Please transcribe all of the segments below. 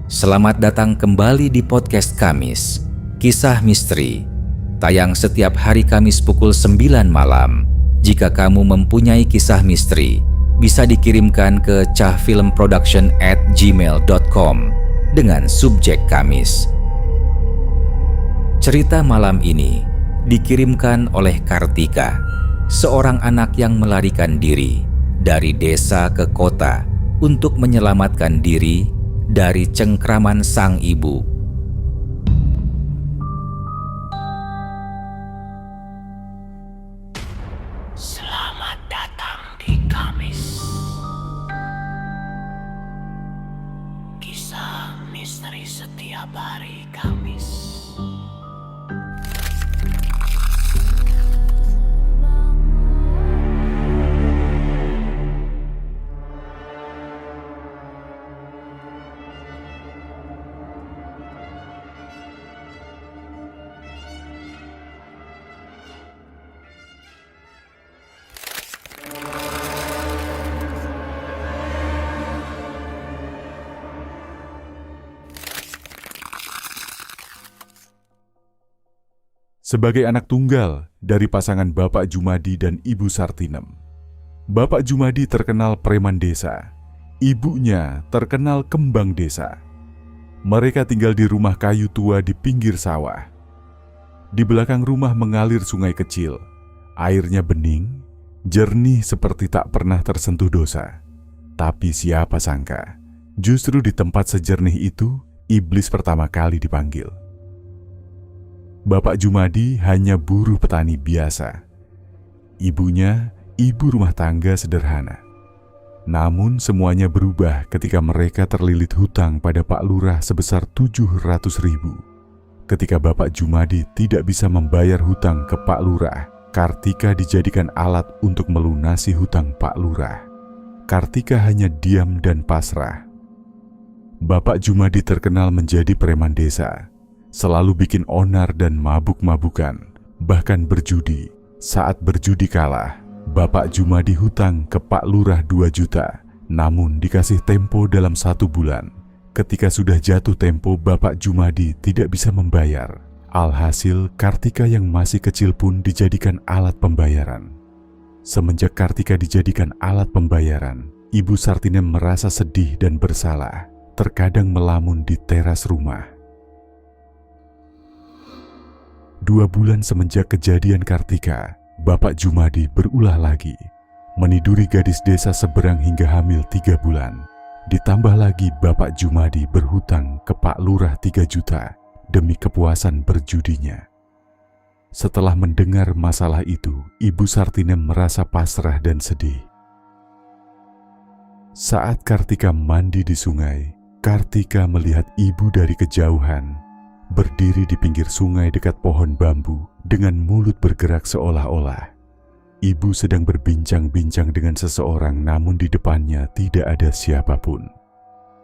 Selamat datang kembali di podcast Kamis, Kisah Misteri. Tayang setiap hari Kamis pukul 9 malam. Jika kamu mempunyai kisah misteri, bisa dikirimkan ke cahfilmproduction@gmail.com dengan subjek Kamis. Cerita malam ini dikirimkan oleh Kartika, seorang anak yang melarikan diri dari desa ke kota untuk menyelamatkan diri dari cengkraman sang ibu. Selamat datang di Kamis. Kisah misteri setiap hari Kamis. Sebagai anak tunggal dari pasangan Bapak Jumadi dan Ibu Sartinem, Bapak Jumadi terkenal preman desa, ibunya terkenal kembang desa. Mereka tinggal di rumah kayu tua di pinggir sawah. Di belakang rumah mengalir sungai kecil, airnya bening, jernih seperti tak pernah tersentuh dosa. Tapi siapa sangka, justru di tempat sejernih itu, iblis pertama kali dipanggil. Bapak Jumadi hanya buruh petani biasa. Ibunya ibu rumah tangga sederhana. Namun semuanya berubah ketika mereka terlilit hutang pada Pak Lurah sebesar 700.000. Ketika Bapak Jumadi tidak bisa membayar hutang ke Pak Lurah, Kartika dijadikan alat untuk melunasi hutang Pak Lurah. Kartika hanya diam dan pasrah. Bapak Jumadi terkenal menjadi preman desa. Selalu bikin onar dan mabuk-mabukan, bahkan berjudi. Saat berjudi kalah, Bapak Jumadi hutang ke Pak Lurah 2 juta, namun dikasih tempo dalam 1 bulan. Ketika sudah jatuh tempo, Bapak Jumadi tidak bisa membayar. Alhasil, Kartika yang masih kecil pun dijadikan alat pembayaran. Semenjak Kartika dijadikan alat pembayaran, Ibu Sartinem merasa sedih dan bersalah, terkadang melamun di teras rumah. 2 bulan semenjak kejadian Kartika, Bapak Jumadi berulah lagi, meniduri gadis desa seberang hingga hamil 3 bulan. Ditambah lagi Bapak Jumadi berhutang ke Pak Lurah 3 juta demi kepuasan berjudinya. Setelah mendengar masalah itu, Ibu Sartinem merasa pasrah dan sedih. Saat Kartika mandi di sungai, Kartika melihat ibu dari kejauhan, berdiri di pinggir sungai dekat pohon bambu dengan mulut bergerak seolah-olah ibu sedang berbincang-bincang dengan seseorang, namun di depannya tidak ada siapapun.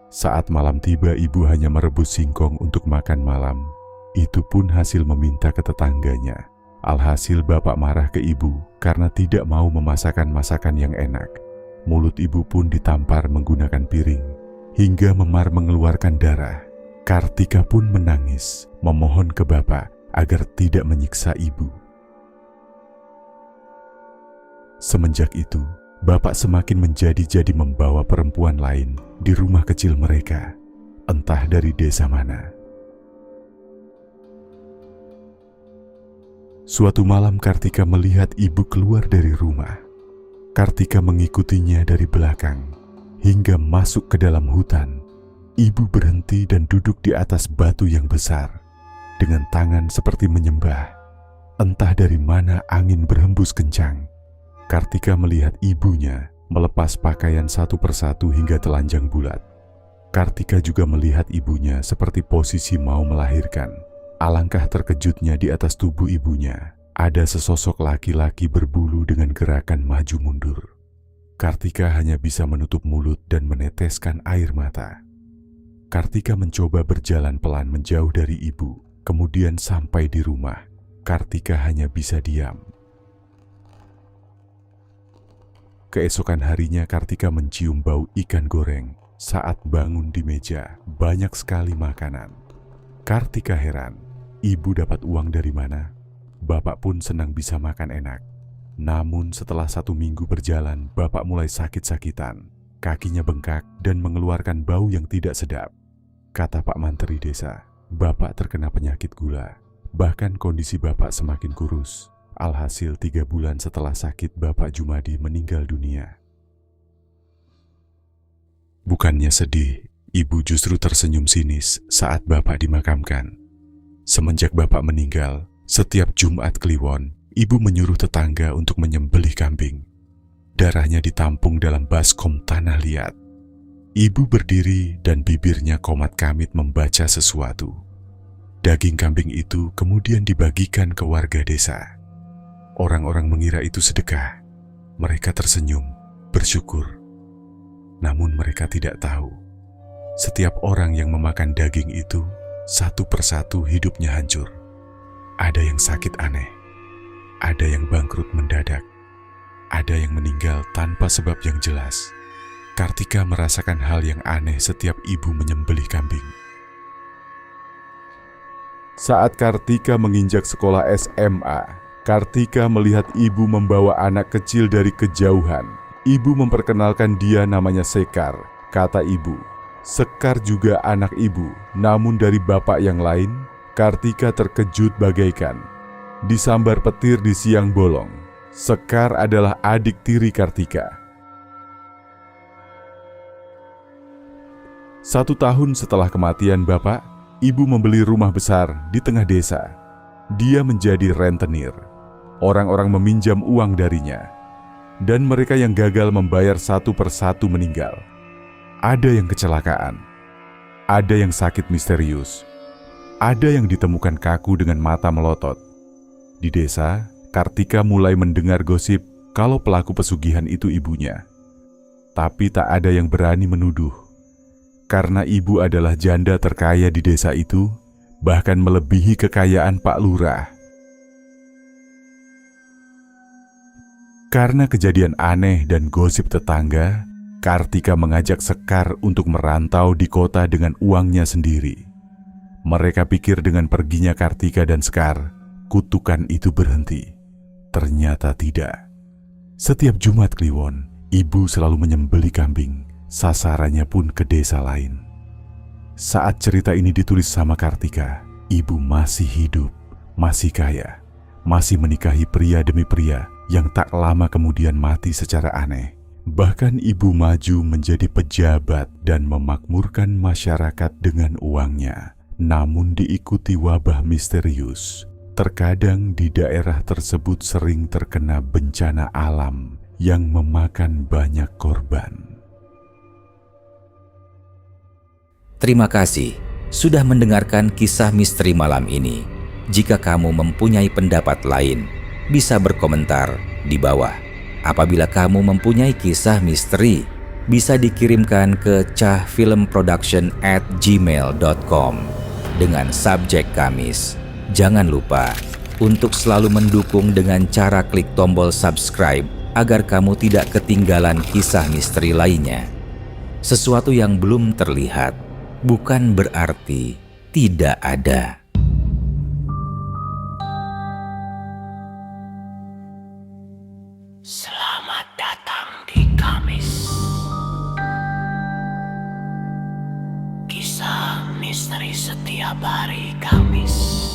Saat malam tiba, ibu hanya merebus singkong untuk makan malam. Itu pun hasil meminta ke tetangganya. Alhasil bapak marah ke ibu karena tidak mau memasakkan masakan yang enak. Mulut ibu pun ditampar menggunakan piring hingga memar mengeluarkan darah. Kartika pun menangis, memohon ke bapak agar tidak menyiksa ibu. Semenjak itu, bapak semakin menjadi-jadi membawa perempuan lain di rumah kecil mereka, entah dari desa mana. Suatu malam Kartika melihat ibu keluar dari rumah. Kartika mengikutinya dari belakang, hingga masuk ke dalam hutan. Ibu berhenti dan duduk di atas batu yang besar, dengan tangan seperti menyembah. Entah dari mana angin berhembus kencang. Kartika melihat ibunya melepas pakaian satu persatu hingga telanjang bulat. Kartika juga melihat ibunya seperti posisi mau melahirkan. Alangkah terkejutnya, di atas tubuh ibunya ada sesosok laki-laki berbulu dengan gerakan maju mundur. Kartika hanya bisa menutup mulut dan meneteskan air mata. Kartika mencoba berjalan pelan menjauh dari ibu, kemudian sampai di rumah. Kartika hanya bisa diam. Keesokan harinya Kartika mencium bau ikan goreng saat bangun di meja banyak sekali makanan. Kartika heran, ibu dapat uang dari mana? Bapak pun senang bisa makan enak. Namun setelah 1 minggu berjalan, bapak mulai sakit-sakitan. Kakinya bengkak dan mengeluarkan bau yang tidak sedap. Kata Pak Manteri Desa, bapak terkena penyakit gula. Bahkan kondisi bapak semakin kurus. Alhasil 3 bulan setelah sakit, Bapak Jumadi meninggal dunia. Bukannya sedih, ibu justru tersenyum sinis saat bapak dimakamkan. Semenjak bapak meninggal, setiap Jumat Kliwon, ibu menyuruh tetangga untuk menyembelih kambing. Darahnya ditampung dalam baskom tanah liat. Ibu berdiri dan bibirnya komat kamit membaca sesuatu. Daging kambing itu kemudian dibagikan ke warga desa. Orang-orang mengira itu sedekah. Mereka tersenyum, bersyukur. Namun mereka tidak tahu, setiap orang yang memakan daging itu, satu persatu hidupnya hancur. Ada yang sakit aneh, ada yang bangkrut mendadak, ada yang meninggal tanpa sebab yang jelas. Kartika merasakan hal yang aneh setiap ibu menyembelih kambing. Saat Kartika menginjak sekolah SMA, Kartika melihat ibu membawa anak kecil dari kejauhan. Ibu memperkenalkan dia, namanya Sekar. Kata ibu, Sekar juga anak ibu, namun dari bapak yang lain. Kartika terkejut bagaikan disambar petir di siang bolong. Sekar adalah adik tiri Kartika. 1 tahun setelah kematian bapak, ibu membeli rumah besar di tengah desa. Dia menjadi rentenir. Orang-orang meminjam uang darinya, dan mereka yang gagal membayar satu persatu meninggal. Ada yang kecelakaan, ada yang sakit misterius, ada yang ditemukan kaku dengan mata melotot. Di desa, Kartika mulai mendengar gosip kalau pelaku pesugihan itu ibunya. Tapi tak ada yang berani menuduh, karena ibu adalah janda terkaya di desa itu, bahkan melebihi kekayaan Pak Lurah. Karena kejadian aneh dan gosip tetangga, Kartika mengajak Sekar untuk merantau di kota dengan uangnya sendiri. Mereka pikir dengan perginya Kartika dan Sekar, kutukan itu berhenti. Ternyata tidak. Setiap Jumat Kliwon, ibu selalu menyembelih kambing, sasarannya pun ke desa lain. Saat cerita ini ditulis sama Kartika, ibu masih hidup, masih kaya, masih menikahi pria demi pria yang tak lama kemudian mati secara aneh. Bahkan ibu maju menjadi pejabat dan memakmurkan masyarakat dengan uangnya. Namun diikuti wabah misterius. Terkadang di daerah tersebut sering terkena bencana alam yang memakan banyak korban. Terima kasih sudah mendengarkan kisah misteri malam ini. Jika kamu mempunyai pendapat lain, bisa berkomentar di bawah. Apabila kamu mempunyai kisah misteri, bisa dikirimkan ke cahfilmproduction@gmail.com dengan subjek Kamis. Jangan lupa untuk selalu mendukung dengan cara klik tombol subscribe agar kamu tidak ketinggalan kisah misteri lainnya. Sesuatu yang belum terlihat bukan berarti tidak ada. Selamat datang di Kamis. Kisah misteri setiap hari Kamis.